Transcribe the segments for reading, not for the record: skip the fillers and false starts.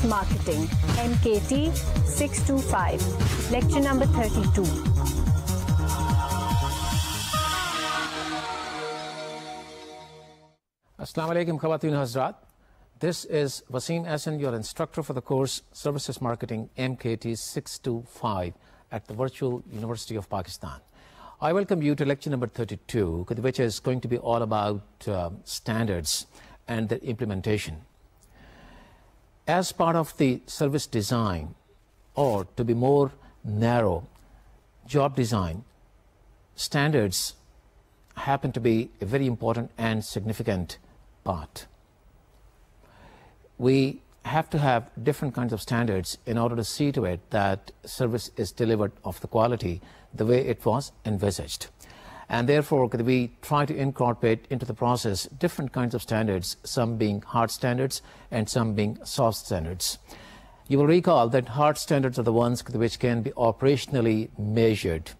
Marketing, MKT 625, lecture number 32. Assalamu alaikum Khawateen Hazrat. This is Wasim Ahsan, your instructor for the course Services Marketing MKT 625 at the Virtual University of Pakistan. I welcome you to lecture number 32, which is going to be all about standards and their implementation. As part of the service design, or to be more narrow, job design, standards happen to be a very important and significant part. We have to have different kinds of standards in order to see to it that service is delivered of the quality the way it was envisaged. And therefore, we try to incorporate into the process different kinds of standards, some being hard standards and some being soft standards. You will recall that hard standards are the ones which can be operationally measured.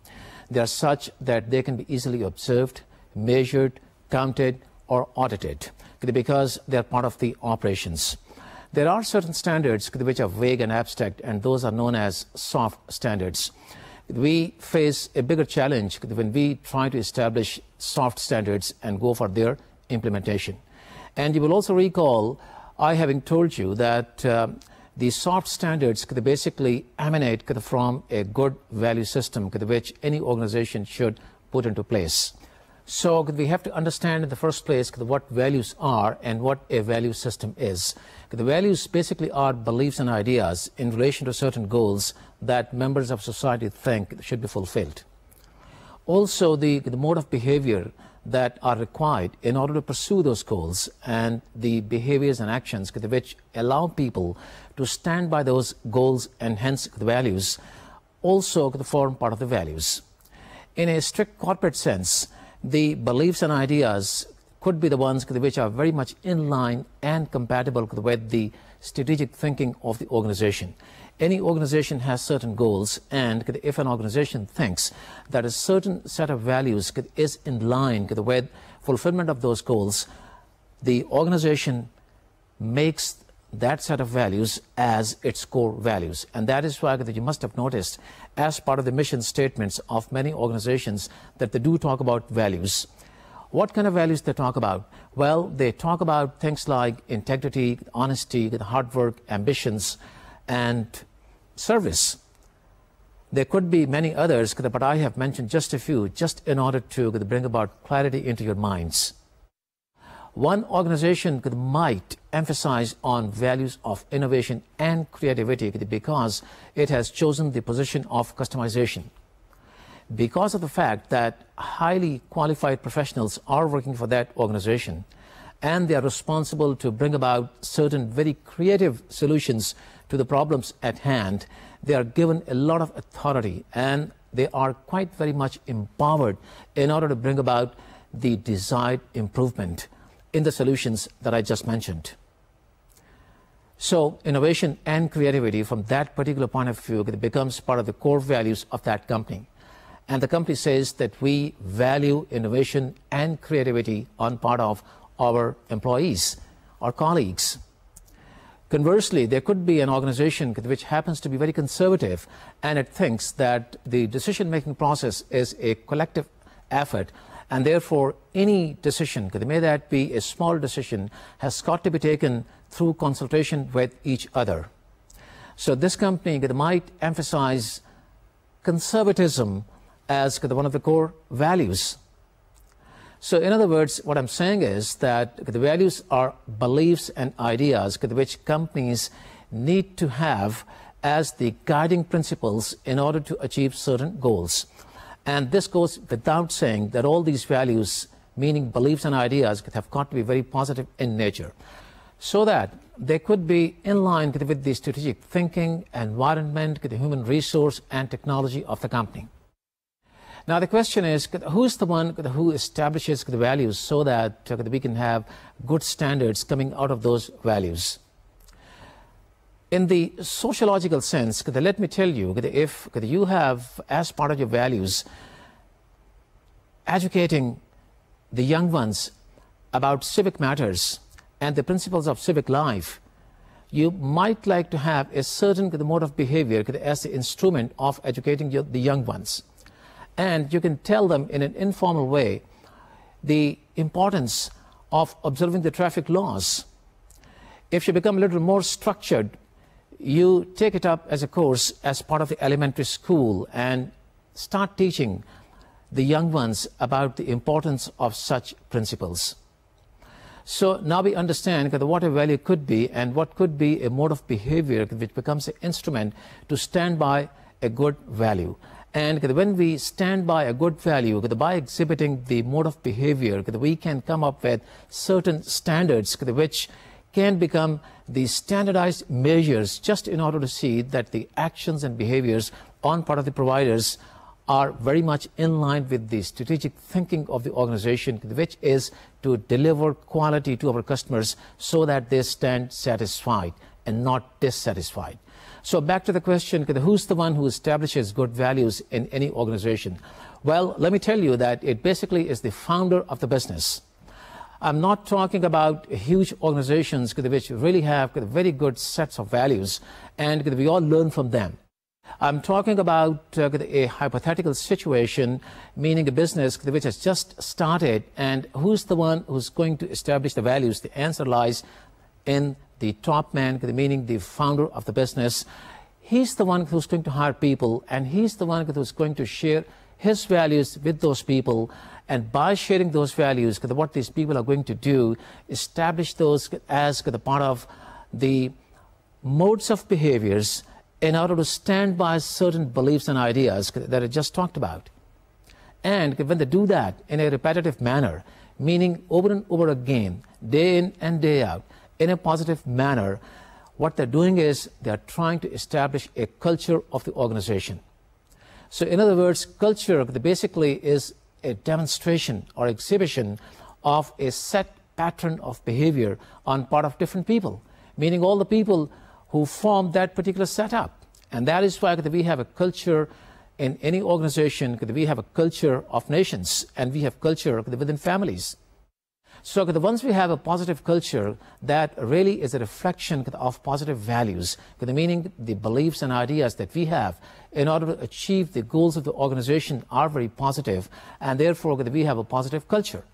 They are such that they can be easily observed, measured, counted, or audited because they are part of the operations. There are certain standards which are vague and abstract, and those are known as soft standards. We face a bigger challenge when we try to establish soft standards and go for their implementation. And you will also recall I having told you that the soft standards basically emanate from a good value system which any organization should put into place. So we have to understand in the first place what values are and what a value system is. The values basically are beliefs and ideas in relation to certain goals that members of society think should be fulfilled. Also the mode of behavior that are required in order to pursue those goals, and the behaviors and actions which allow people to stand by those goals and hence the values also form part of the values. In a strict corporate sense, the beliefs and ideas could be the ones which are very much in line and compatible with the strategic thinking of the organization. Any organization has certain goals, and if an organization thinks that a certain set of values is in line with fulfillment of those goals, the organization makes that set of values as its core values. And that is why you must have noticed as part of the mission statements of many organizations that they do talk about values. What kind of values they talk about? Well, they talk about things like integrity, honesty, hard work, ambitions, and service. There could be many others, but I have mentioned just a few just in order to bring about clarity into your minds. One organization might emphasize on values of innovation and creativity because it has chosen the position of customization. Because of the fact that highly qualified professionals are working for that organization and they are responsible to bring about certain very creative solutions to the problems at hand, they are given a lot of authority and they are quite very much empowered in order to bring about the desired improvement in the solutions that I just mentioned. So innovation and creativity from that particular point of view becomes part of the core values of that company. And the company says that we value innovation and creativity on part of our employees, our colleagues. Conversely, there could be an organization which happens to be very conservative and it thinks that the decision-making process is a collective effort, and therefore any decision, may that be a small decision, has got to be taken through consultation with each other. So this company might emphasize conservatism as one of the core values. So in other words, what I'm saying is that the values are beliefs and ideas which companies need to have as the guiding principles in order to achieve certain goals. And this goes without saying that all these values, meaning beliefs and ideas, have got to be very positive in nature, so that they could be in line with the strategic thinking, environment, the human resource and technology of the company. Now the question is, who is the one who establishes the values so that we can have good standards coming out of those values? In the sociological sense, let me tell you, if you have as part of your values educating the young ones about civic matters and the principles of civic life, you might like to have a certain mode of behavior as the instrument of educating the young ones. And you can tell them in an informal way the importance of observing the traffic laws. If you become a little more structured, you take it up as a course as part of the elementary school and start teaching the young ones about the importance of such principles. So now we understand what a value could be and what could be a mode of behavior which becomes an instrument to stand by a good value. And when we stand by a good value, by exhibiting the mode of behavior, we can come up with certain standards which can become the standardized measures just in order to see that the actions and behaviors on part of the providers are very much in line with the strategic thinking of the organization, which is to deliver quality to our customers so that they stand satisfied and not dissatisfied. So back to the question, who's the one who establishes good values in any organization? Well, let me tell you that it basically is the founder of the business. I'm not talking about huge organizations which really have very good sets of values and we all learn from them. I'm talking about a hypothetical situation, meaning a business which has just started, and who's the one who's going to establish the values? The answer lies in the top man, meaning the founder of the business. He's the one who's going to hire people, and he's the one who's going to share his values with those people. And by sharing those values, what these people are going to do, establish those as the part of the modes of behaviors in order to stand by certain beliefs and ideas that I just talked about. And when they do that in a repetitive manner, meaning over and over again, day in and day out, in a positive manner, what they're doing is they're trying to establish a culture of the organization. So in other words, culture basically is a demonstration or exhibition of a set pattern of behavior on part of different people, meaning all the people who form that particular setup. And that is why we have a culture in any organization. We have a culture of nations, and we have culture within families. So once we have a positive culture, that really is a reflection of positive values, meaning the beliefs and ideas that we have in order to achieve the goals of the organization are very positive, and therefore we have a positive culture.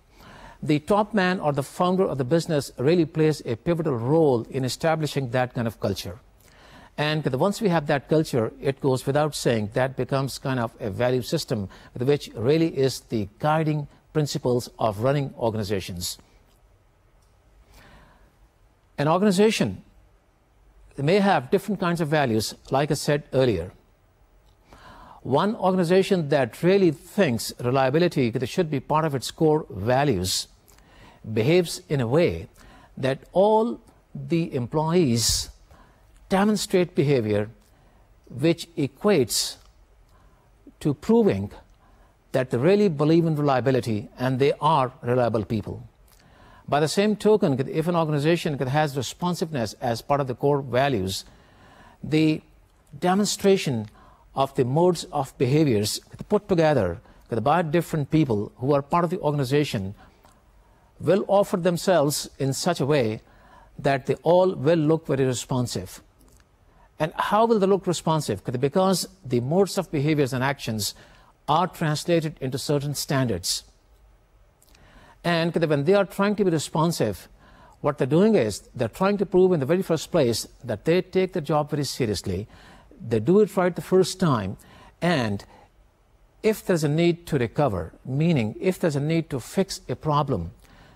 The top man or the founder of the business really plays a pivotal role in establishing that kind of culture. And once we have that culture, it goes without saying that becomes kind of a value system, which really is the guiding principles of running organizations. An organization may have different kinds of values, like I said earlier. One organization that really thinks reliability should be part of its core values behaves in a way that all the employees demonstrate behavior which equates to proving that they really believe in reliability and they are reliable people. By the same token, if an organization has responsiveness as part of the core values, the demonstration of the modes of behaviors put together by different people who are part of the organization will offer themselves in such a way that they all will look very responsive. And how will they look responsive? Because the modes of behaviors and actions are translated into certain standards. And when they are trying to be responsive, what they're doing is they're trying to prove in the very first place that they take the job very seriously, they do it right the first time, and if there's a need to recover, meaning if there's a need to fix a problem,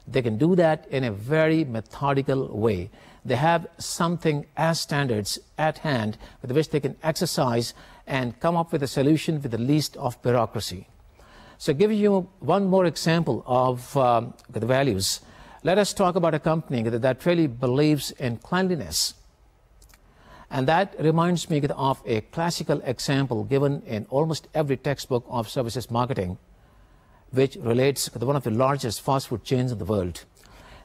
they can do that in a very methodical way. They have something as standards at hand with which they can exercise and come up with a solution with the least of bureaucracy. So giving you one more example of the values, let us talk about a company that really believes in cleanliness. And that reminds me of a classical example given in almost every textbook of services marketing, which relates to one of the largest fast food chains in the world.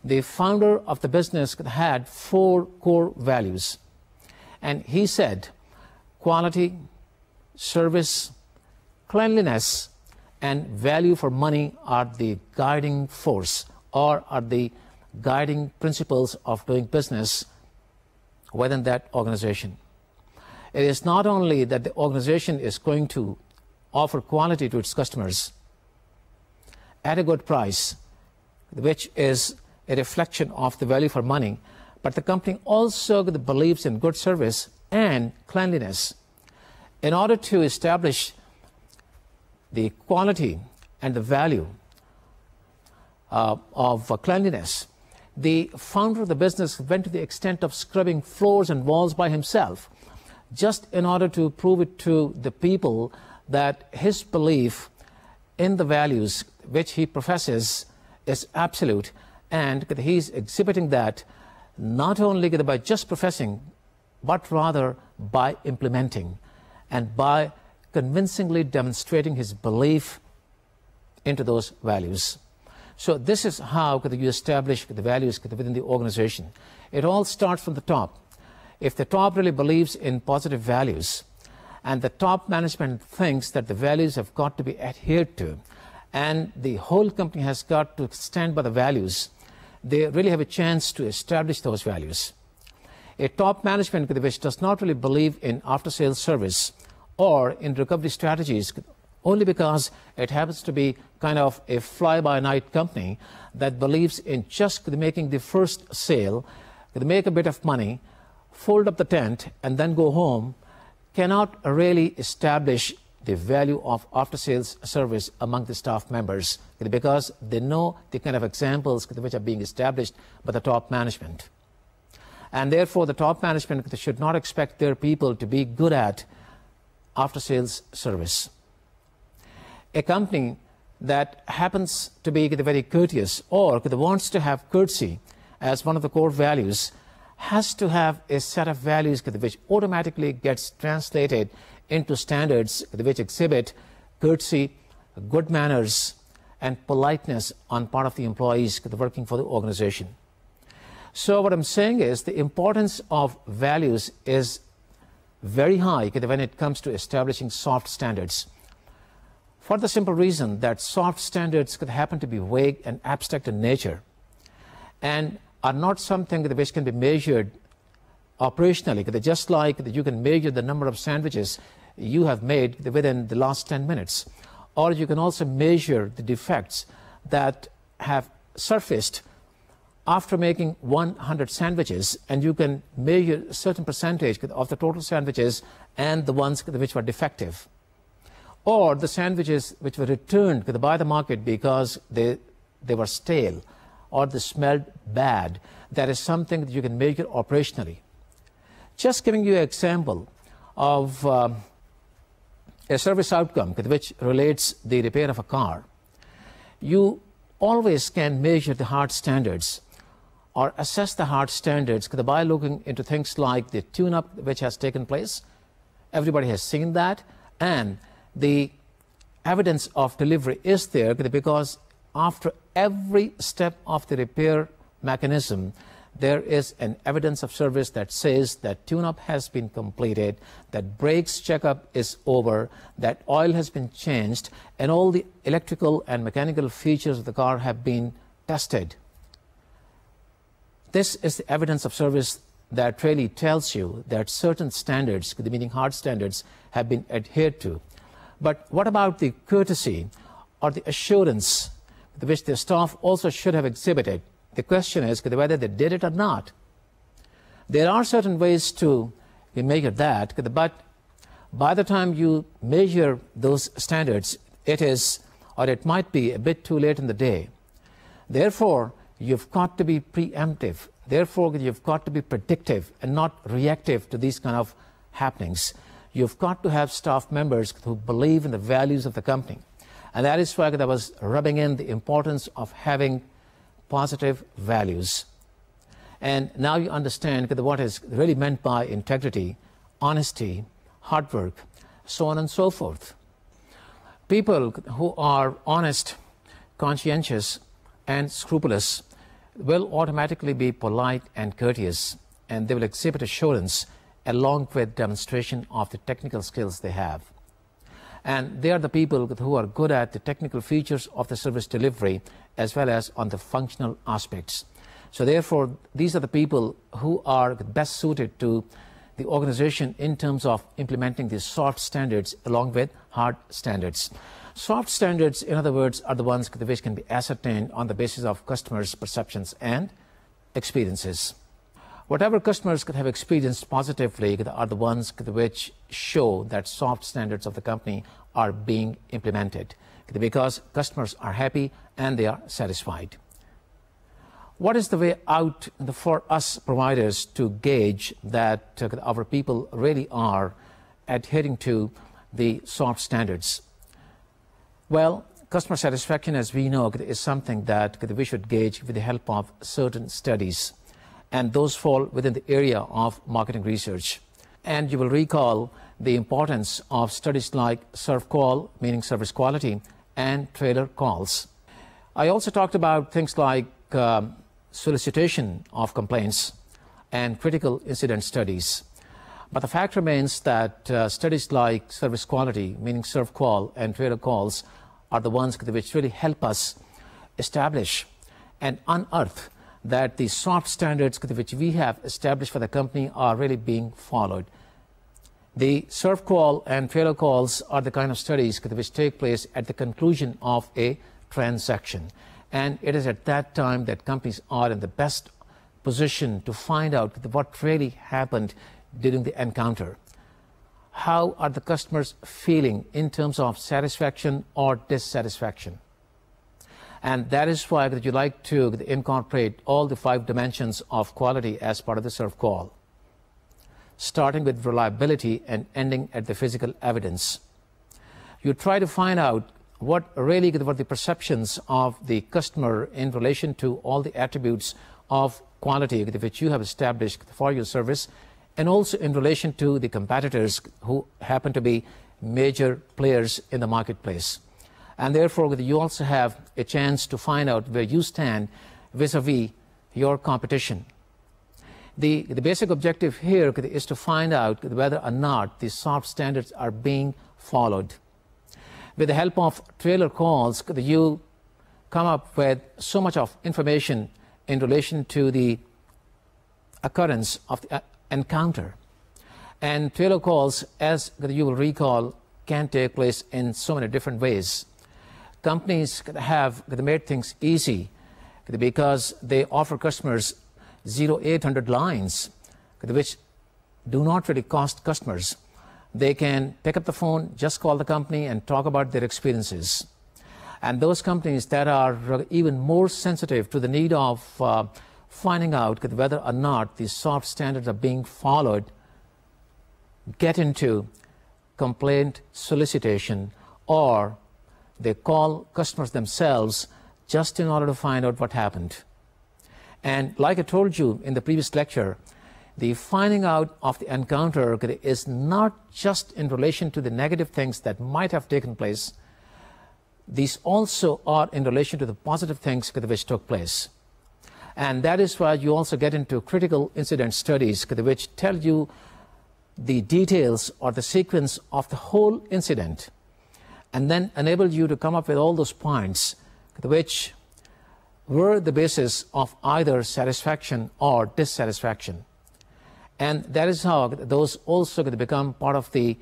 The founder of the business had 4 core values. And he said, quality, service, cleanliness, and value for money are the guiding force or are the guiding principles of doing business within that organization. It is not only that the organization is going to offer quality to its customers at a good price, which is a reflection of the value for money, but the company also believes in good service and cleanliness. In order to establish the quality and the value of cleanliness, the founder of the business went to the extent of scrubbing floors and walls by himself, just in order to prove it to the people that his belief in the values which he professes is absolute, and he's exhibiting that not only by just professing, but rather by implementing and by convincingly demonstrating his belief into those values. So this is how you establish the values within the organization. It all starts from the top. If the top really believes in positive values, and the top management thinks that the values have got to be adhered to, and the whole company has got to stand by the values, they really have a chance to establish those values. A top management which does not really believe in after-sales service or in recovery strategies, only because it happens to be kind of a fly-by-night company that believes in just making the first sale, make a bit of money, fold up the tent, and then go home, cannot really establish the value of after-sales service among the staff members, because they know the kind of examples which are being established by the top management. And therefore, the top management should not expect their people to be good at after-sales service. A company that happens to be very courteous or wants to have courtesy as one of the core values has to have a set of values which automatically gets translated into standards which exhibit courtesy, good manners, and politeness on part of the employees working for the organization. So what I'm saying is the importance of values is very high when it comes to establishing soft standards, for the simple reason that soft standards could happen to be vague and abstract in nature and are not something which can be measured operationally. Just like you can measure the number of sandwiches you have made within the last 10 minutes, or you can also measure the defects that have surfaced after making 100 sandwiches, and you can measure a certain percentage of the total sandwiches and the ones which were defective, or the sandwiches which were returned by the market because they were stale or they smelled bad. That is something that you can measure operationally. Just giving you an example of a service outcome which relates the repair of a car. You always can measure the hard standards or assess the hard standards by looking into things like the tune-up which has taken place. Everybody has seen that, and the evidence of delivery is there because after every step of the repair mechanism, there is an evidence of service that says that tune-up has been completed, that brakes checkup is over, that oil has been changed, and all the electrical and mechanical features of the car have been tested. This is the evidence of service that really tells you that certain standards, meaning hard standards, have been adhered to. But what about the courtesy or the assurance which the staff also should have exhibited? The question is whether they did it or not. There are certain ways to measure that, but by the time you measure those standards, it is, or it might be, a bit too late in the day. Therefore, you've got to be preemptive. Therefore, you've got to be predictive and not reactive to these kind of happenings. You've got to have staff members who believe in the values of the company. And that is why I was rubbing in the importance of having positive values. And now you understand what is really meant by integrity, honesty, hard work, so on and so forth. People who are honest, conscientious, and scrupulous will automatically be polite and courteous, and they will exhibit assurance along with demonstration of the technical skills they have. And they are the people who are good at the technical features of the service delivery as well as on the functional aspects. So therefore, these are the people who are best suited to the organization in terms of implementing these soft standards along with hard standards. Soft standards, in other words, are the ones which can be ascertained on the basis of customers' perceptions and experiences. Whatever customers could have experienced positively are the ones which show that soft standards of the company are being implemented because customers are happy and they are satisfied. What is the way out for us providers to gauge that our people really are adhering to the soft standards? Well, customer satisfaction, as we know, is something that we should gauge with the help of certain studies, and those fall within the area of marketing research. And you will recall the importance of studies like serve call, meaning service quality, and trailer calls. I also talked about things like solicitation of complaints and critical incident studies. But the fact remains that studies like service quality, meaning serve call and trailer calls, are the ones which really help us establish and unearth that the soft standards which we have established for the company are really being followed. The serve call and trailer calls are the kind of studies which take place at the conclusion of a transaction. And it is at that time that companies are in the best position to find out what really happened during the encounter. How are the customers feeling in terms of satisfaction or dissatisfaction? And that is why you like to incorporate all the 5 dimensions of quality as part of the serve call, starting with reliability and ending at the physical evidence. You try to find out what really were the perceptions of the customer in relation to all the attributes of quality which you have established for your service, and also in relation to the competitors who happen to be major players in the marketplace. And therefore, you also have a chance to find out where you stand vis-a-vis your competition. The basic objective here is to find out whether or not the soft standards are being followed. With the help of trailer calls, you come up with so much of information in relation to the occurrence of the encounter. And trailer calls, as you will recall, can take place in so many different ways. Companies have made things easy because they offer customers 0800 lines, which do not really cost customers. They can pick up the phone, just call the company and talk about their experiences. And those companies that are even more sensitive to the need of finding out whether or not these soft standards are being followed get into complaint solicitation, or they call customers themselves just in order to find out what happened. And like I told you in the previous lecture, the finding out of the encounter is not just in relation to the negative things that might have taken place. These also are in relation to the positive things which took place. And that is why you also get into critical incident studies which tell you the details or the sequence of the whole incident, and then enable you to come up with all those points which were the basis of either satisfaction or dissatisfaction. And that is how those also become part of the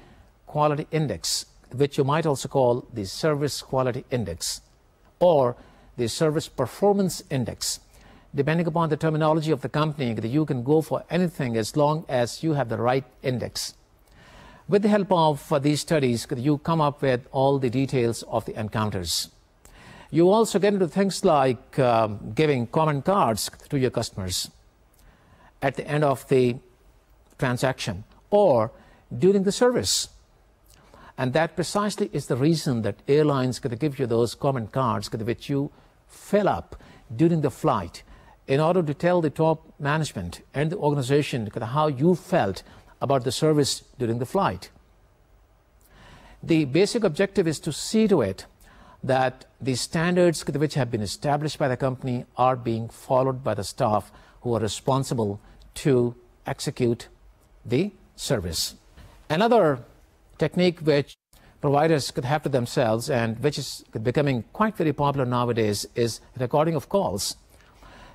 quality index, which you might also call the service quality index or the service performance index. Depending upon the terminology of the company, you can go for anything as long as you have the right index. With the help of these studies, you come up with all the details of the encounters. You also get into things like giving comment cards to your customers at the end of the transaction or during the service. And that precisely is the reason that airlines give you those comment cards which you fill up during the flight in order to tell the top management and the organization how you felt about the service during the flight. The basic objective is to see to it that the standards which have been established by the company are being followed by the staff who are responsible to execute the service. Another technique which providers could have to themselves and which is becoming quite very popular nowadays is recording of calls.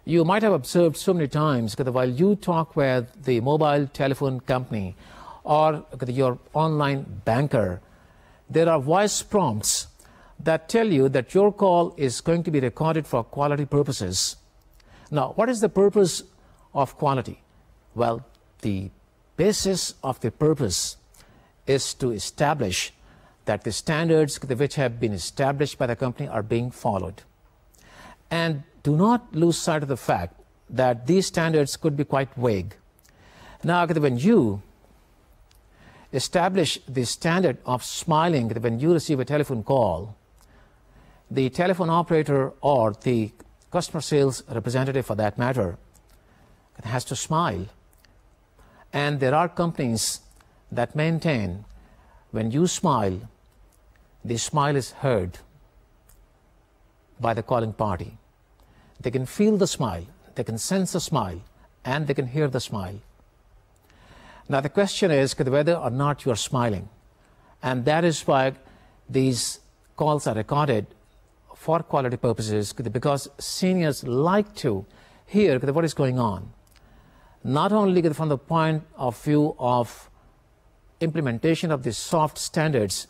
You might have observed so many times that while you talk with the mobile telephone company or your online banker, there are voice prompts that tell you that your call is going to be recorded for quality purposes. Now, what is the purpose of quality? Well, the basis of the purpose is to establish that the standards which have been established by the company are being followed. And do not lose sight of the fact that these standards could be quite vague. Now, when you establish the standard of smiling when you receive a telephone call, the telephone operator or the customer sales representative for that matter has to smile. And there are companies that maintain when you smile, the smile is heard by the calling party. They can feel the smile, they can sense the smile, and they can hear the smile. Now the question is whether or not you are smiling. And that is why these calls are recorded for quality purposes, because seniors like to hear what is going on. Not only from the point of view of implementation of the soft standards,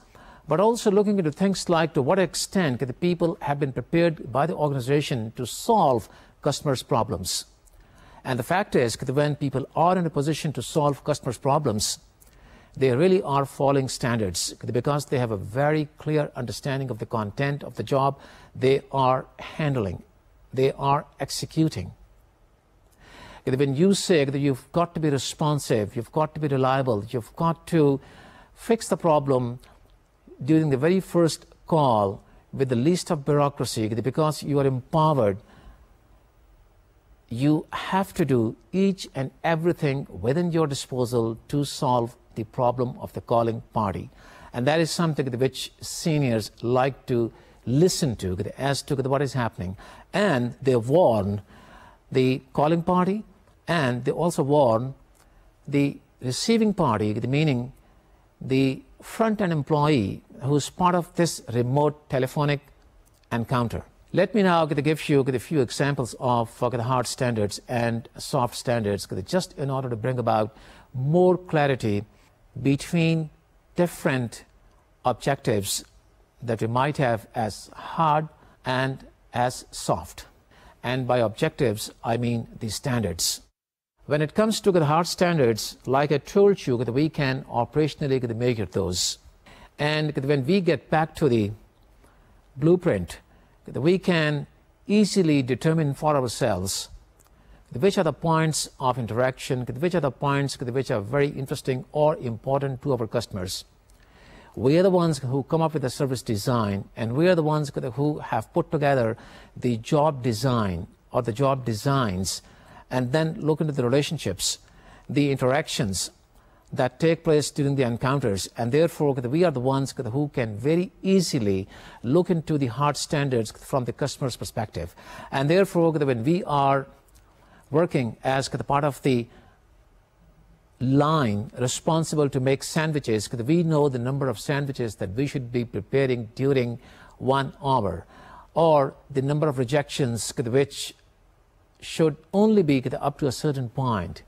but also looking into things like to what extent the people have been prepared by the organization to solve customers' problems. And the fact is that when people are in a position to solve customers' problems, they really are following standards because they have a very clear understanding of the content of the job they are handling, they are executing. When you say that you've got to be responsive, you've got to be reliable, you've got to fix the problem during the very first call with the least of bureaucracy, because you are empowered, you have to do each and everything within your disposal to solve the problem of the calling party. And that is something which seniors like to listen to as to what is happening. And they warn the calling party, and they also warn the receiving party, meaning the front-end employee who's part of this remote telephonic encounter. Let me now give you a few examples of the hard standards and soft standards, just in order to bring about more clarity between different objectives that we might have as hard and as soft. And by objectives, I mean the standards. When it comes to the hard standards, like I told you, we can operationally measure those. And when we get back to the blueprint, we can easily determine for ourselves which are the points of interaction, which are the points which are very interesting or important to our customers. We are the ones who come up with the service design, and we are the ones who have put together the job design or the job designs, and then look into the relationships, the interactions that take place during the encounters. And therefore, we are the ones who can very easily look into the hard standards from the customer's perspective. And therefore, when we are working as part of the line responsible to make sandwiches, we know the number of sandwiches that we should be preparing during 1 hour, or the number of rejections which should only be up to a certain point.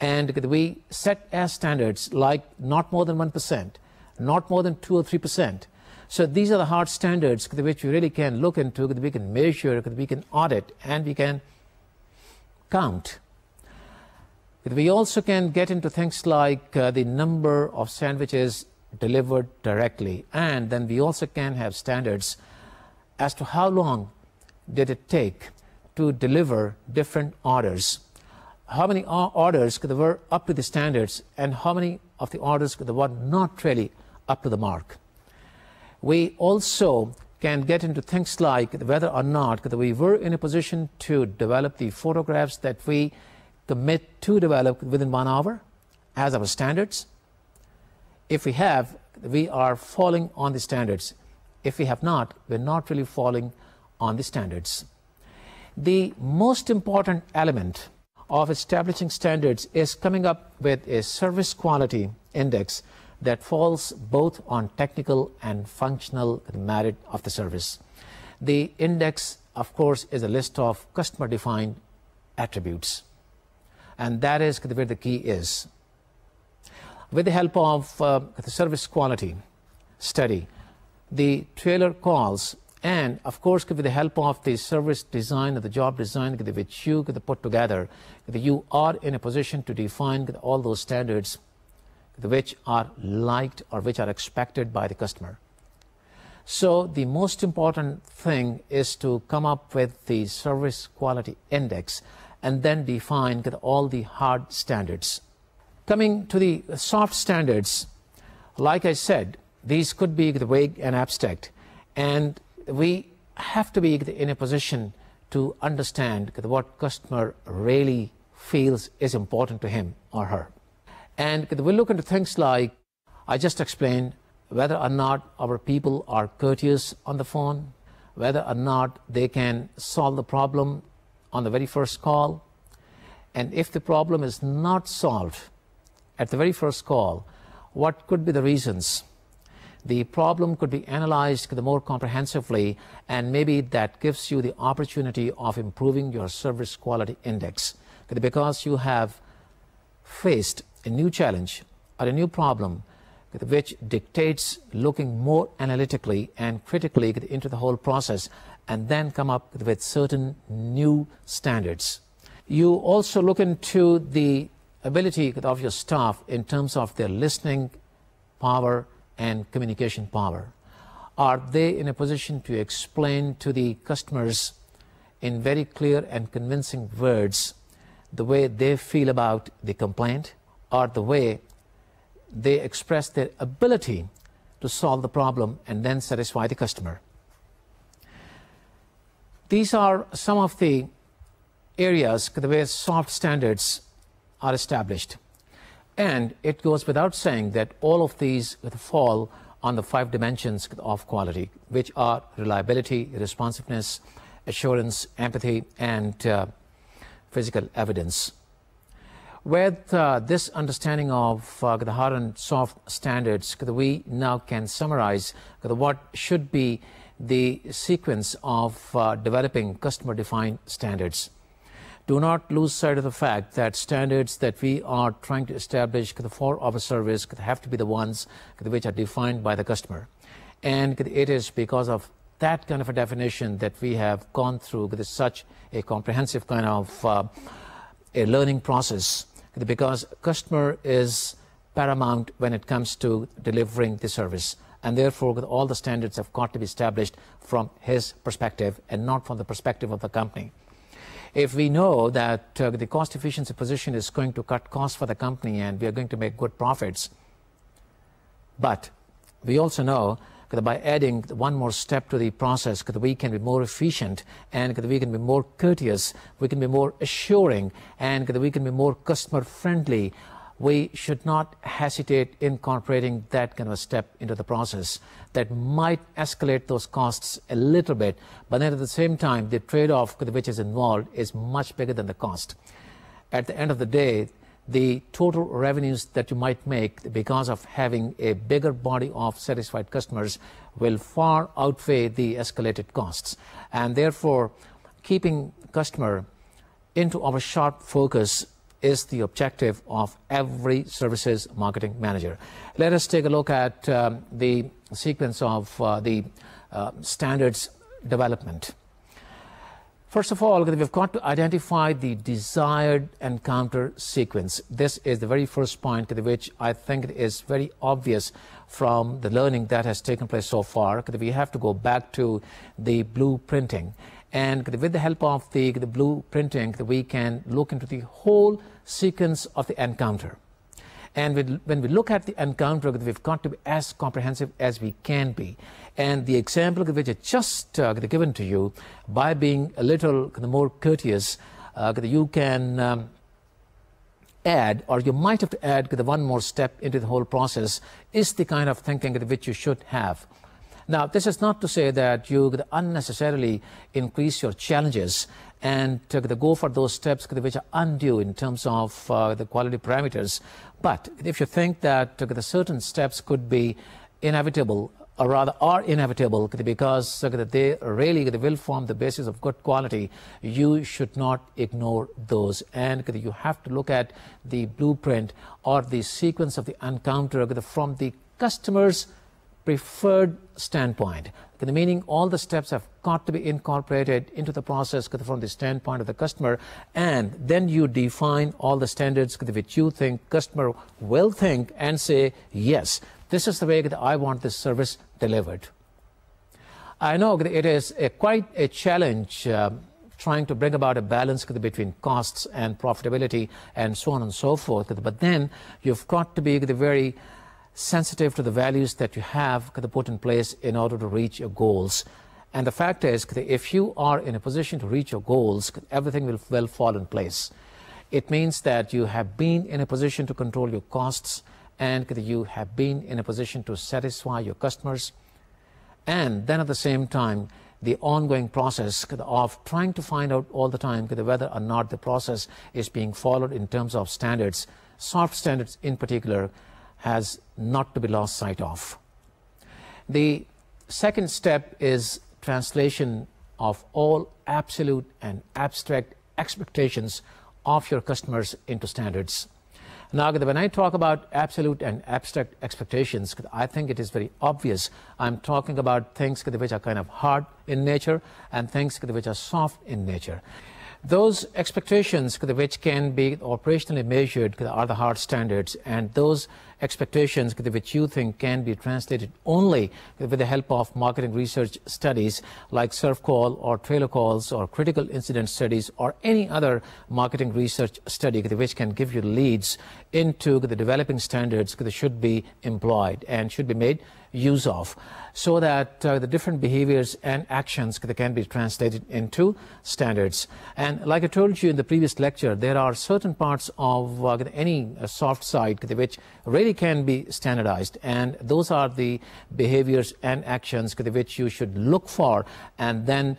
And we set as standards like not more than 1%, not more than 2 or 3%. So these are the hard standards which we really can look into, we can measure, we can audit, and we can count. We also can get into things like the number of sandwiches delivered directly, and then we also can have standards as to how long did it take to deliver different orders, how many orders were up to the standards, and how many of the orders were not really up to the mark. We also can get into things like whether or not we were in a position to develop the photographs that we commit to develop within 1 hour as our standards. If we have, we are falling on the standards. If we have not, we're not really falling on the standards. The most important element of establishing standards is coming up with a service quality index that falls both on technical and functional merit of the service. The index, of course, is a list of customer-defined attributes. And that is where the key is. With the help of the service quality study, the trailer calls, and of course with the help of the service design or the job design which you put together, you are in a position to define all those standards which are liked or which are expected by the customer. So the most important thing is to come up with the service quality index and then define all the hard standards. Coming to the soft standards, like I said, these could be vague and abstract, and we have to be in a position to understand what customer really feels is important to him or her. And we'll look into things like I just explained, whether or not our people are courteous on the phone, whether or not they can solve the problem on the very first call. And if the problem is not solved at the very first call, what could be the reasons? The problem could be analyzed more comprehensively, and maybe that gives you the opportunity of improving your service quality index, because you have faced a new challenge or a new problem which dictates looking more analytically and critically into the whole process, and then come up with certain new standards. You also look into the ability of your staff in terms of their listening power and communication power. Are they in a position to explain to the customers in very clear and convincing words the way they feel about the complaint, or the way they express their ability to solve the problem and then satisfy the customer? These are some of the areas where soft standards are established. And it goes without saying that all of these fall on the 5 dimensions of quality, which are reliability, responsiveness, assurance, empathy, and physical evidence. With this understanding of the hard and soft standards, we now can summarize what should be the sequence of developing customer-defined standards. Do not lose sight of the fact that standards that we are trying to establish for our service have to be the ones which are defined by the customer. And it is because of that kind of a definition that we have gone through such a comprehensive kind of a learning process, because customer is paramount when it comes to delivering the service, and therefore all the standards have got to be established from his perspective and not from the perspective of the company. If we know that the cost efficiency position is going to cut costs for the company and we are going to make good profits, but we also know that by adding one more step to the process, we can be more efficient, and we can be more courteous, we can be more assuring, and we can be more customer friendly, we should not hesitate in incorporating that kind of a step into the process. That might escalate those costs a little bit, but then at the same time, the trade-off which is involved is much bigger than the cost. At the end of the day, the total revenues that you might make because of having a bigger body of satisfied customers will far outweigh the escalated costs. And therefore, keeping customer into our sharp focus is the objective of every services marketing manager. Let us take a look at the sequence of the standards development. First of all, we've got to identify the desired encounter sequence. This is the very first point which I think is very obvious from the learning that has taken place so far. We have to go back to the blueprinting. And with the help of the blueprinting, we can look into the whole sequence of the encounter. And when we look at the encounter, we've got to be as comprehensive as we can be. And the example which I just given to you, by being a little more courteous, you can add, or you might have to add one more step into the whole process, is the kind of thinking which you should have. Now, this is not to say that you could unnecessarily increase your challenges and go for those steps which are undue in terms of the quality parameters. But if you think that the certain steps could be inevitable or rather are inevitable, because they really will form the basis of good quality. You should not ignore those, and you have to look at the blueprint or the sequence of the encounter from the customer's preferred standpoint, meaning all the steps have got to be incorporated into the process from the standpoint of the customer, and then you define all the standards which you think customer will think and say, yes, this is the way that I want this service delivered. I know it is quite a challenge trying to bring about a balance between costs and profitability and so on and so forth, but then you've got to be very sensitive to the values that you have put in place in order to reach your goals. And the fact is, if you are in a position to reach your goals, everything will well fall in place. It means that you have been in a position to control your costs, and you have been in a position to satisfy your customers, and then at the same time the ongoing process of trying to find out all the time whether or not the process is being followed in terms of standards, soft standards in particular, has not to be lost sight of. The second step is translation of all absolute and abstract expectations of your customers into standards. Now, when I talk about absolute and abstract expectations, I think it is very obvious. I'm talking about things which are kind of hard in nature and things which are soft in nature. Those expectations which can be operationally measured are the hard standards, and those expectations which you think can be translated only with the help of marketing research studies like surf call or trailer calls or critical incident studies or any other marketing research study which can give you leads into the developing standards should be employed and should be made use of, so that the different behaviors and actions can be translated into standards. And like I told you in the previous lecture, there are certain parts of any soft side which really can be standardized, and those are the behaviors and actions which you should look for and then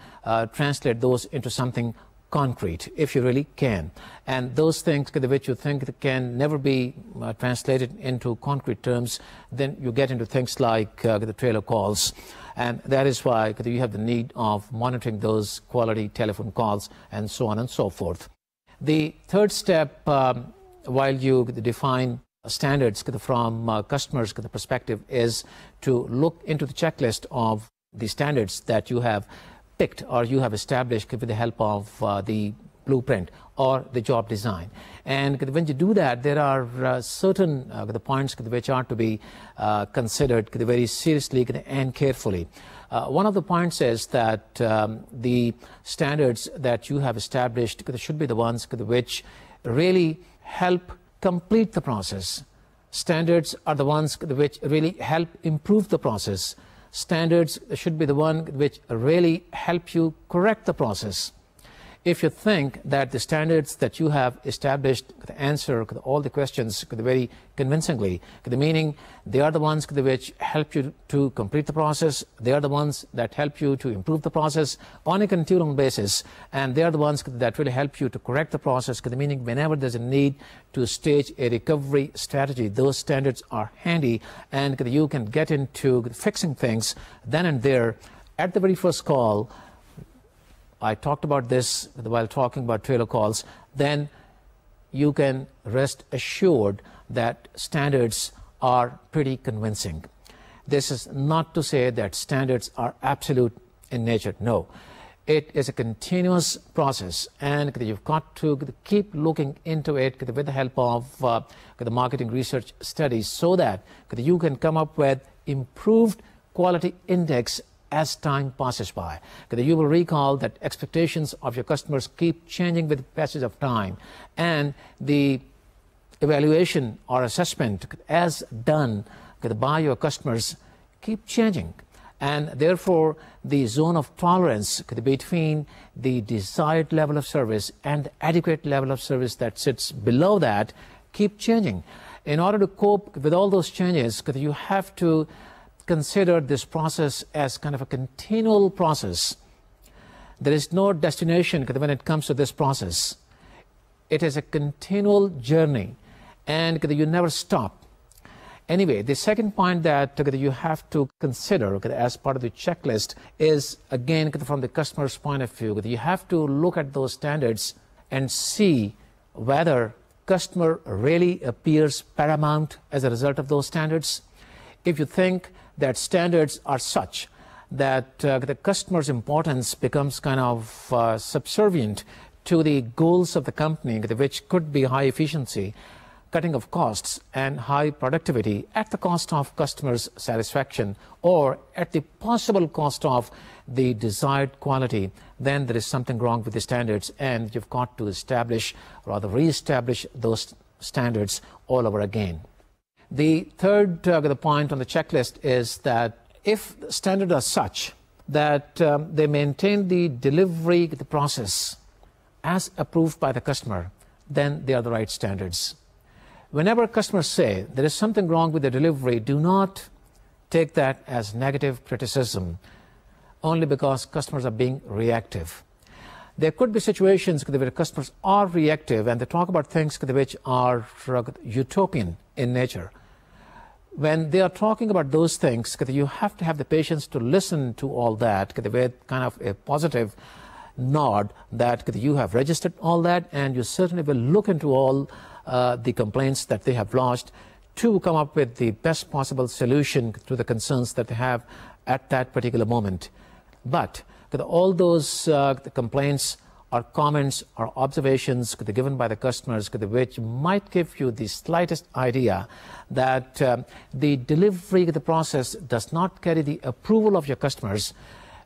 translate those into something concrete if you really can. And those things which you think can never be translated into concrete terms, then you get into things like the trailer calls, and that is why you have the need of monitoring those quality telephone calls and so on and so forth. The third step, while you define standards from customers' perspective, is to look into the checklist of the standards that you have picked or you have established with the help of the blueprint or the job design. And when you do that, there are certain the points which are to be considered very seriously and carefully. One of the points is that the standards that you have established should be the ones which really help complete the process. Standards are the ones which really help improve the process. Standards should be the one which really help you correct the process. If you think that the standards that you have established answer all the questions very convincingly, meaning they are the ones which help you to complete the process, they are the ones that help you to improve the process on a continual basis, and they are the ones that really help you to correct the process, meaning whenever there's a need to stage a recovery strategy, those standards are handy and you can get into fixing things then and there at the very first call. I talked about this while talking about trailer calls. Then you can rest assured that standards are pretty convincing. This is not to say that standards are absolute in nature. No, it is a continuous process, and you've got to keep looking into it with the help of the marketing research studies, so that you can come up with improved quality index as time passes by. You will recall that expectations of your customers keep changing with the passage of time, and the evaluation or assessment as done by your customers keep changing, and therefore the zone of tolerance between the desired level of service and the adequate level of service that sits below that keep changing. In order to cope with all those changes, you have to consider this process as kind of a continual process. There is no destination when it comes to this process. It is a continual journey, and you never stop. Anyway, the second point that you have to consider as part of the checklist is, again, from the customer's point of view, you have to look at those standards and see whether customer really appears paramount as a result of those standards. If you think that standards are such that the customer's importance becomes kind of subservient to the goals of the company, which could be high efficiency, cutting of costs, and high productivity at the cost of customers' satisfaction or at the possible cost of the desired quality, then there is something wrong with the standards, and you've got to establish, rather re-establish those standards all over again. The third the point on the checklist is that if the standards are such that they maintain the delivery the process as approved by the customer, then they are the right standards. Whenever customers say there is something wrong with the delivery, do not take that as negative criticism only because customers are being reactive. There could be situations where customers are reactive and they talk about things which are utopian in nature. When they are talking about those things, you have to have the patience to listen to all that with kind of a positive nod that you have registered all that, and you certainly will look into all the complaints that they have lodged to come up with the best possible solution to the concerns that they have at that particular moment. But all those complaints or comments or observations given by the customers which might give you the slightest idea that the delivery of the process does not carry the approval of your customers,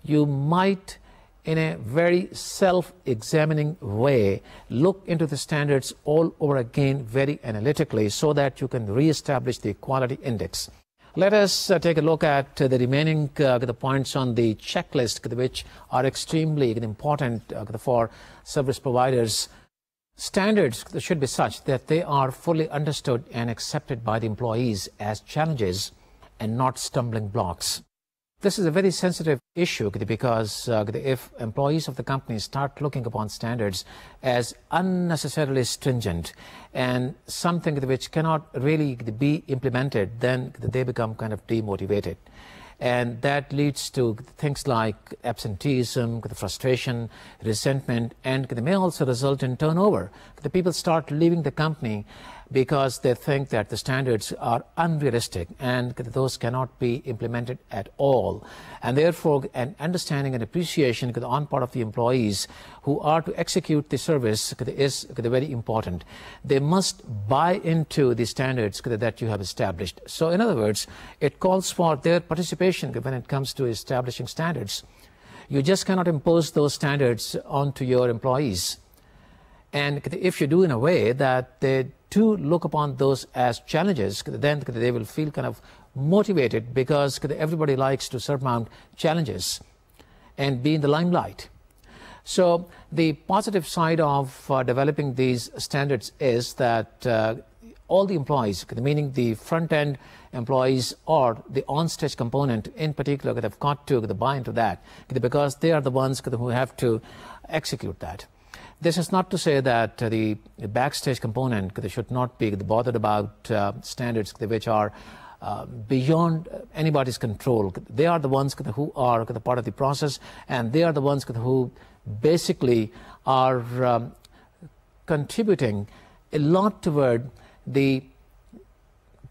you might, in a very self-examining way, look into the standards all over again very analytically so that you can re-establish the quality index. Let us take a look at the remaining the points on the checklist which are extremely important for service providers. Standards should be such that they are fully understood and accepted by the employees as challenges and not stumbling blocks. This is a very sensitive issue because if employees of the company start looking upon standards as unnecessarily stringent and something which cannot really be implemented, then they become kind of demotivated. And that leads to things like absenteeism, frustration, resentment, and they may also result in turnover. The people start leaving the company because they think that the standards are unrealistic and those cannot be implemented at all. And therefore, an understanding and appreciation on part of the employees who are to execute the service is very important. They must buy into the standards that you have established. So in other words, it calls for their participation when it comes to establishing standards. You just cannot impose those standards onto your employees. And if you do in a way that they do look upon those as challenges, then they will feel kind of motivated because everybody likes to surmount challenges and be in the limelight. So the positive side of developing these standards is that all the employees, meaning the front-end employees or the on-stage component in particular, have got to buy into that because they are the ones who have to execute that. This is not to say that the backstage component should not be bothered about standards which are beyond anybody's control. They are the ones who are part of the process, and they are the ones who basically are contributing a lot toward the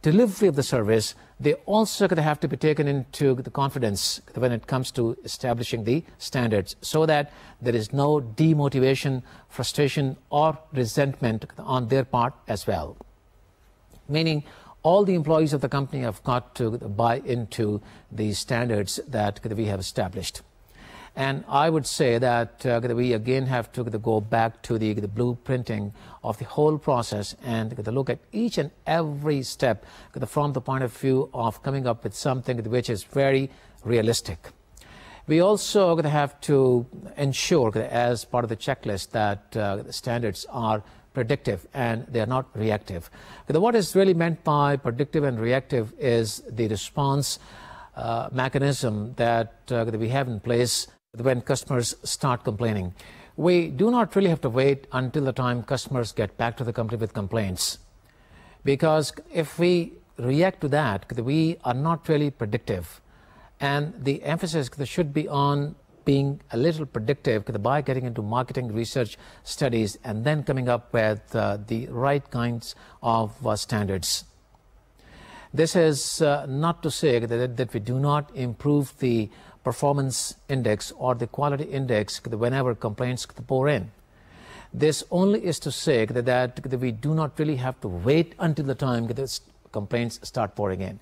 delivery of the service. They also have to be taken into the confidence when it comes to establishing the standards so that there is no demotivation, frustration, or resentment on their part as well. Meaning, all the employees of the company have got to buy into the standards that we have established. And I would say that we again have to go back to the blueprinting of the whole process and look at each and every step from the point of view of coming up with something which is very realistic. We also have to ensure as part of the checklist that the standards are predictive and they are not reactive. What is really meant by predictive and reactive is the response mechanism that we have in place when customers start complaining. We do not really have to wait until the time customers get back to the company with complaints, because if we react to that, we are not really predictive. And the emphasis should be on being a little predictive by getting into marketing research studies and then coming up with the right kinds of standards. This is not to say that we do not improve the performance index or the quality index whenever complaints pour in. This only is to say that we do not really have to wait until the time that complaints start pouring in.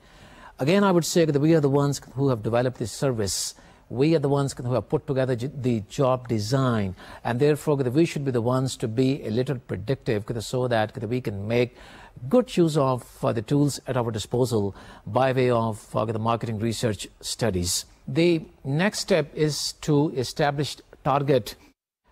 Again, I would say that we are the ones who have developed this service. We are the ones who have put together the job design, and therefore we should be the ones to be a little predictive so that we can make good use of the tools at our disposal by way of the marketing research studies. The next step is to establish target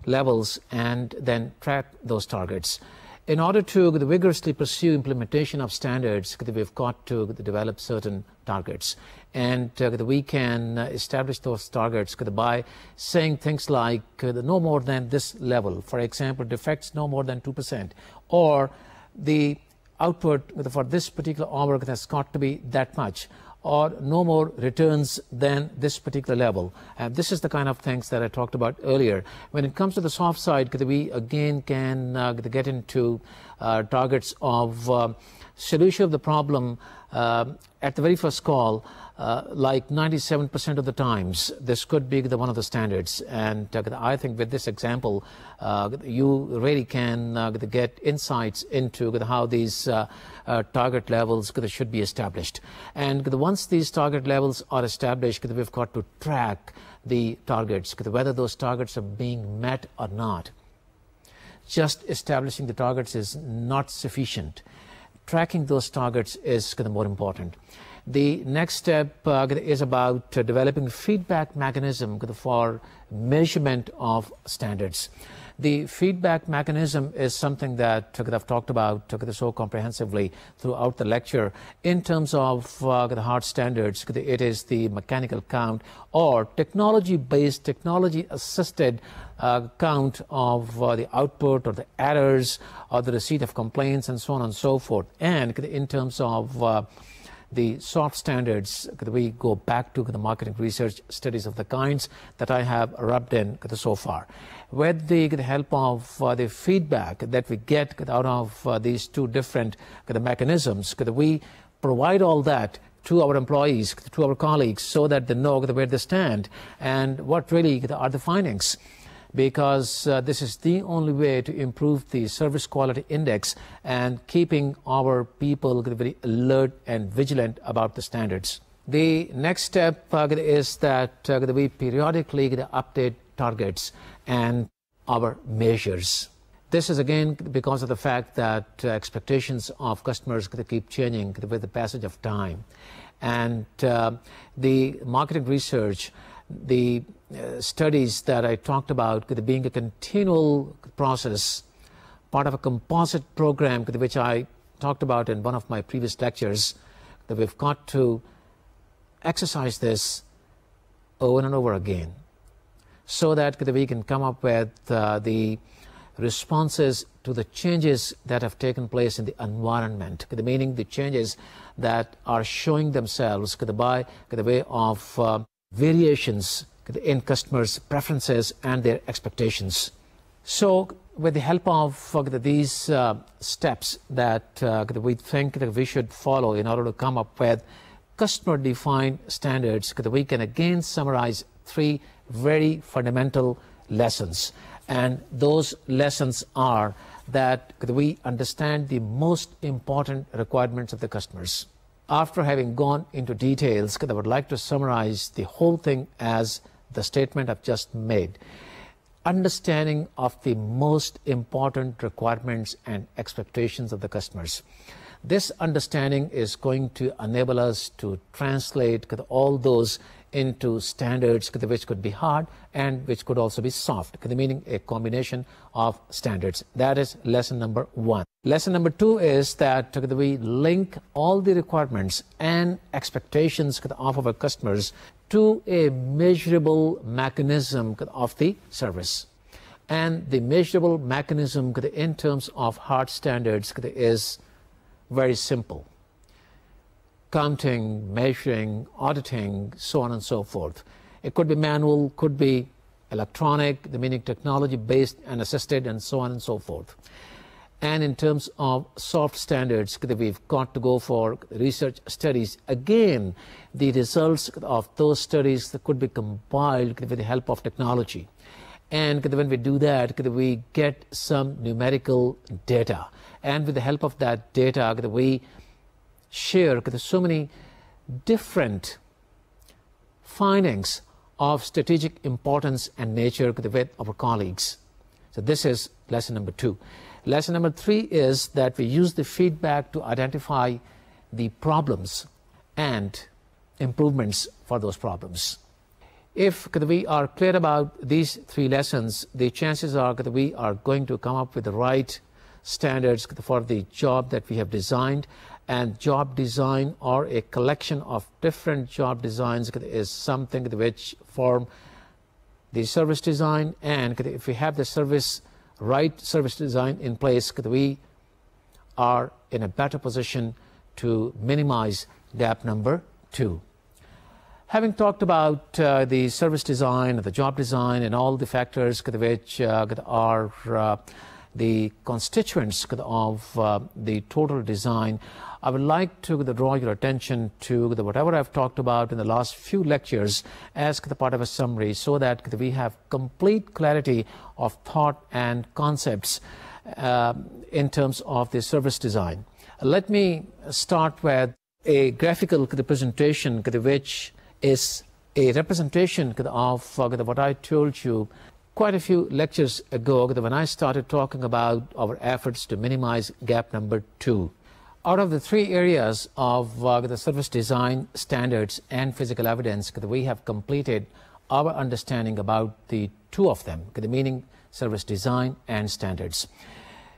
levels and then track those targets. In order to vigorously pursue implementation of standards, we've got to develop certain targets. And we can establish those targets by saying things like no more than this level. For example, defects no more than 2%. Or the output for this particular hour has got to be that much. Or no more returns than this particular level. And this is the kind of things that I talked about earlier. When it comes to the soft side, we again can get into targets of solution of the problem at the very first call, like 97% of the times. This could be one of the standards. And I think with this example, you really can get insights into how these target levels should be established. And once these target levels are established, we've got to track the targets, whether those targets are being met or not. Just establishing the targets is not sufficient. Tracking those targets is more important. The next step is about developing feedback mechanism for measurement of standards. The feedback mechanism is something that I've talked about so comprehensively throughout the lecture. In terms of the hard standards, it is the mechanical count or technology-based, technology-assisted count of the output or the errors or the receipt of complaints and so on and so forth. And in terms of the soft standards, we go back to the marketing research studies of the kinds that I have rubbed in so far. With the help of the feedback that we get out of these two different mechanisms, we provide all that to our employees, to our colleagues, so that they know where they stand and what really are the findings. Because this is the only way to improve the service quality index and keeping our people very alert and vigilant about the standards. The next step is that we periodically update targets and our measures. This is again because of the fact that expectations of customers keep changing with the passage of time. And the marketing research, the studies that I talked about being a continual process, part of a composite program which I talked about in one of my previous lectures, that we've got to exercise this over and over again so that we can come up with the responses to the changes that have taken place in the environment, meaning the changes that are showing themselves by the way of variations in customers' preferences and their expectations. So with the help of these steps that we think that we should follow in order to come up with customer-defined standards, we can again summarize three very fundamental lessons. And those lessons are that we understand the most important requirements of the customers. After having gone into details, I would like to summarize the whole thing as the statement I've just made. Understanding of the most important requirements and expectations of the customers. This understanding is going to enable us to translate all those into standards which could be hard and which could also be soft, meaning a combination of standards. That is lesson number one. Lesson number two is that we link all the requirements and expectations of our customers to a measurable mechanism of the service. And the measurable mechanism in terms of hard standards is very simple. counting, measuring, auditing, so on and so forth. It could be manual, could be electronic, the meaning technology based and assisted, and so on and so forth. And in terms of soft standards, we've got to go for research studies. Again, the results of those studies that could be compiled with the help of technology. And when we do that, we get some numerical data. And with the help of that data, we share so many different findings of strategic importance and nature with our colleagues. So this is lesson number 2. Lesson number 3 is that we use the feedback to identify the problems and improvements for those problems. If we are clear about these 3 lessons, the chances are that we are going to come up with the right standards for the job that we have designed. And job design, or a collection of different job designs, is something which form the service design. And if we have the right service design in place, we are in a better position to minimize gap number 2. Having talked about the service design, the job design, and all the factors which are the constituents of the total design, I would like to draw your attention to whatever I've talked about in the last few lectures as the part of a summary, so that we have complete clarity of thought and concepts in terms of the service design. Let me start with a graphical presentation which is a representation of what I told you quite a few lectures ago when I started talking about our efforts to minimize gap number 2. Out of the 3 areas of the service design, standards, and physical evidence, we have completed our understanding about the 2 of them, meaning service design and standards.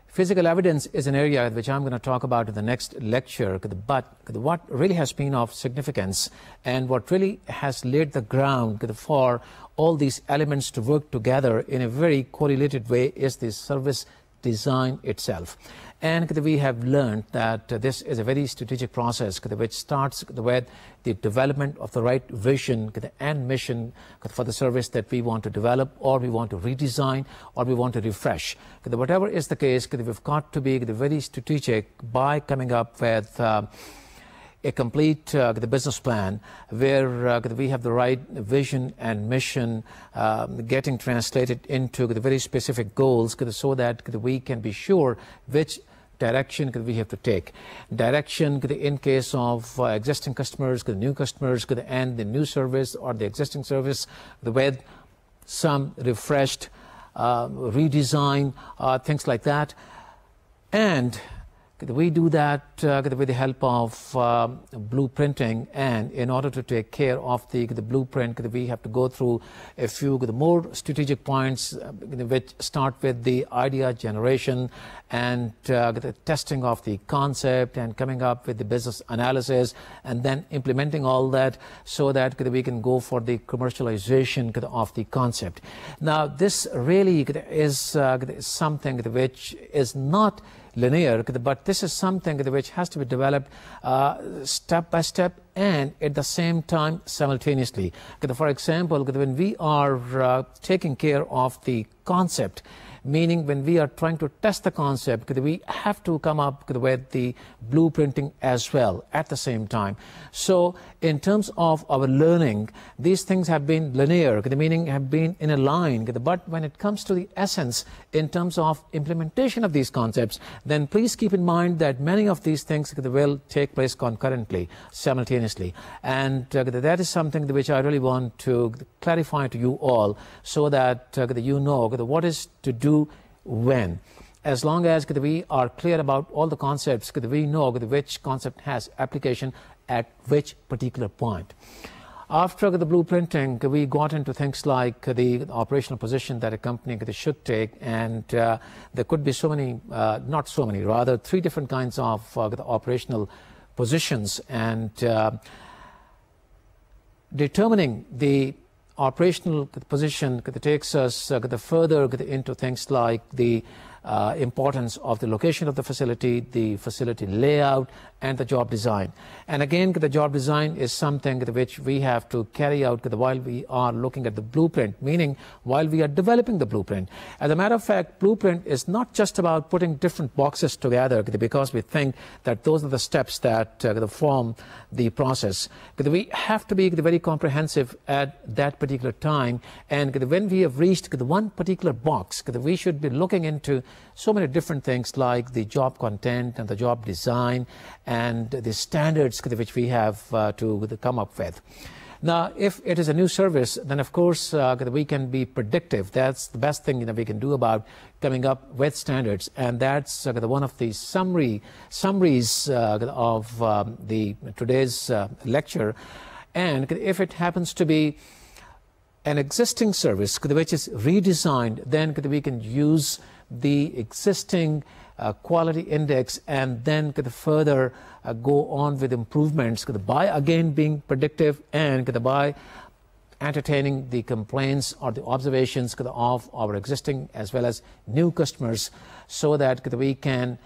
Physical evidence is an area which I'm going to talk about in the next lecture, but what really has been of significance and what really has laid the ground for all these elements to work together in a very correlated way is the service design itself. And we have learned that this is a very strategic process which starts with the development of the right vision and mission for the service that we want to develop, or we want to redesign, or we want to refresh. Whatever is the case, we've got to be very strategic by coming up with a complete the business plan where we have the right vision and mission getting translated into the very specific goals so that we can be sure which direction we have to take. Direction in case of existing customers, new customers, and the new service or the existing service with some refreshed redesign, things like that. And we do that with the help of blueprinting, and in order to take care of the blueprint, we have to go through a few more strategic points which start with the idea generation and the testing of the concept and coming up with the business analysis and then implementing all that so that we can go for the commercialization of the concept. Now this really is something which is not linear, but this is something which has to be developed step by step and at the same time simultaneously. For example, when we are taking care of the concept, meaning when we are trying to test the concept, we have to come up with the blueprinting as well at the same time. So in terms of our learning, these things have been linear, meaning have been in a line. But when it comes to the essence in terms of implementation of these concepts, then please keep in mind that many of these things will take place concurrently, simultaneously. And that is something which I really want to clarify to you all so that you know what is to do when. As long as we are clear about all the concepts, we know which concept has application at which particular point. After the blueprinting, we got into things like the operational position that a company should take, and there could be so many, not so many, rather 3 different kinds of the operational positions, and determining the operational position takes us further into things like the importance of the location of the facility layout, and the job design. And again, the job design is something which we have to carry out while we are looking at the blueprint, meaning while we are developing the blueprint. As a matter of fact, blueprint is not just about putting different boxes together because we think that those are the steps that form the process. We have to be very comprehensive at that particular time, and when we have reached one particular box, we should be looking into so many different things like the job content and the job design and the standards which we have to come up with. Now, if it is a new service, then of course we can be predictive. That's the best thing we can do about coming up with standards, and that's one of the summaries of the today's lecture. And if it happens to be an existing service which is redesigned, then we can use the existing quality index and then further go on with improvements by again being predictive and by entertaining the complaints or the observations of our existing as well as new customers, so that we can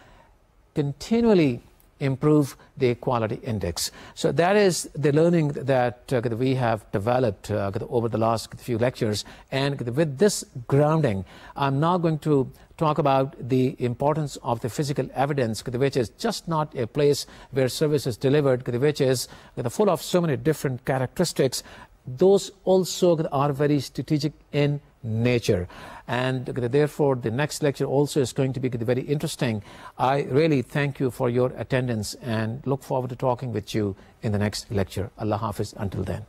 continually improve the quality index. So that is the learning that we have developed over the last few lectures. And with this grounding, I'm now going to talk about the importance of the physical evidence, which is just not a place where service is delivered, which is full of so many different characteristics. Those also are very strategic in nature, and therefore the next lecture also is going to be very interesting. I really thank you for your attendance and look forward to talking with you in the next lecture. Allah Hafiz until then.